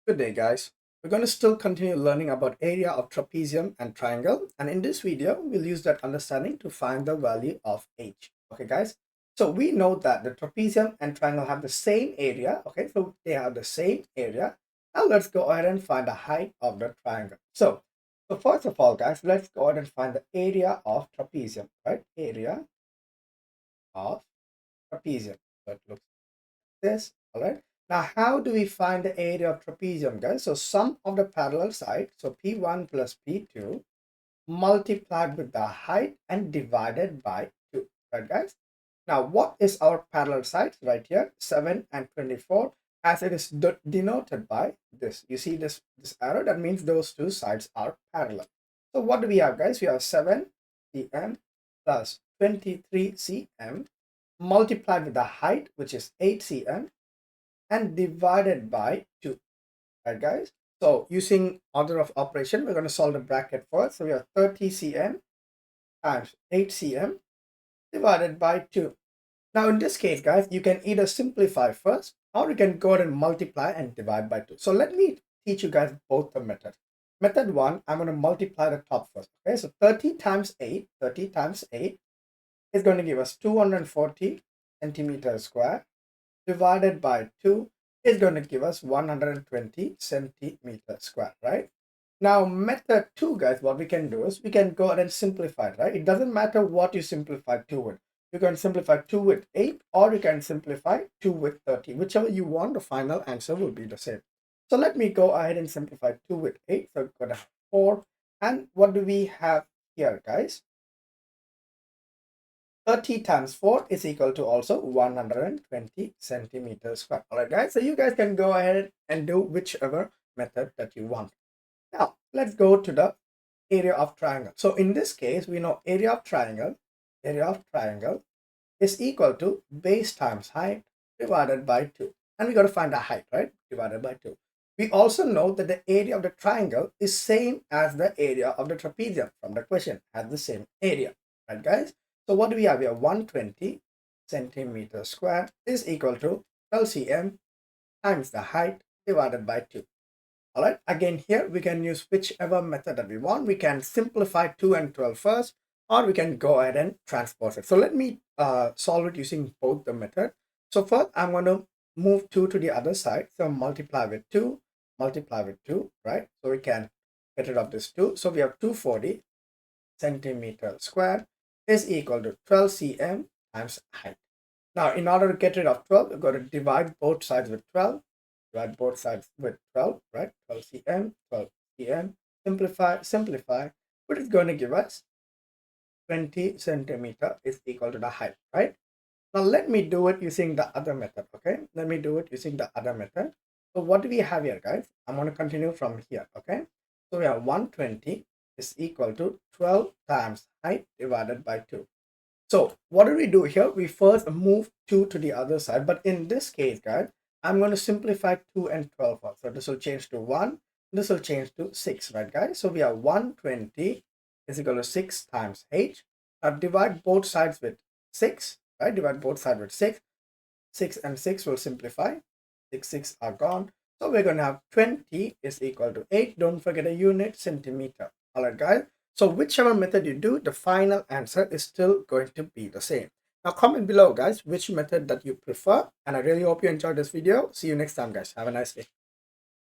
Good day, guys. We're going to still continue learning about area of trapezium and triangle. And in this video, we'll use that understanding to find the value of h. Okay, guys. So we know that the trapezium and triangle have the same area. Okay, so they have the same area. Now let's go ahead and find the height of the triangle. So first of all, guys, let's go ahead and find the area of trapezium, right? Area of trapezium. So it looks this. All right. Now, how do we find the area of trapezium, guys? So sum of the parallel side, so P1 plus P2 multiplied with the height and divided by 2, right, guys? Now, what is our parallel sides right here? 7 and 24, as it is denoted by this. You see this arrow? That means those two sides are parallel. So what do we have, guys? We have 7 cm plus 23 cm multiplied with the height, which is 8 cm, and divided by 2, right, guys? So using order of operation, we're going to solve the bracket first. So we have 30 cm times 8 cm divided by 2. Now in this case, guys, you can either simplify first or you can go ahead and multiply and divide by 2. So let me teach you guys both the methods. Method 1, I'm going to multiply the top first. Okay, so 30 times 8 is going to give us 240 centimeters square divided by 2 is going to give us 120 centimeters square, right? Now, method 2, guys, what we can do is we can go ahead and simplify it, right? It doesn't matter what you simplify 2 with. You can simplify 2 with 8 or you can simplify 2 with 30. Whichever you want, the final answer will be the same. So let me go ahead and simplify 2 with 8. So we're going to have 4. And what do we have here, guys? 30 times 4 is equal to also 120 centimeters square. All right, guys. So you guys can go ahead and do whichever method that you want. Now, let's go to the area of triangle. So in this case, we know area of triangle is equal to base times height divided by 2. And we got to find the height, right? Divided by 2. We also know that the area of the triangle is same as the area of the trapezium from the question, has the same area, right, guys? So what do we have here? 120 centimeters square is equal to 12 cm times the height divided by 2. All right, again here we can use whichever method that we want. We can simplify 2 and 12 first, or we can go ahead and transpose it. So let me solve it using both the method. So first I'm going to move 2 to the other side. So multiply with 2, right? So we can get rid of this 2. So we have 240 centimeter square is equal to 12 cm times height. Now, in order to get rid of 12, we've got to divide both sides with 12. Divide both sides with 12, right? 12 cm, 12 cm. Simplify. But it's going to give us 20 centimeter is equal to the height, right? Now, let me do it using the other method, okay? Let me do it using the other method. So what do we have here, guys? I'm going to continue from here, okay? So we have 120 is equal to 12 times height divided by 2. So what do we do here? We first move 2 to the other side. But in this case, guys, I'm going to simplify 2 and 12 first. So this will change to 1. This will change to 6, right, guys? So we have 120 is equal to 6 times h. Now divide both sides with 6, right? Divide both sides with 6. 6 and 6 will simplify. 6 are gone. So we're going to have 20 is equal to 8. Don't forget a unit, centimeter. All right, guys. So whichever method you do, the final answer is still going to be the same. Now comment below, guys, which method that you prefer. And I really hope you enjoyed this video. See you next time, guys. Have a nice day.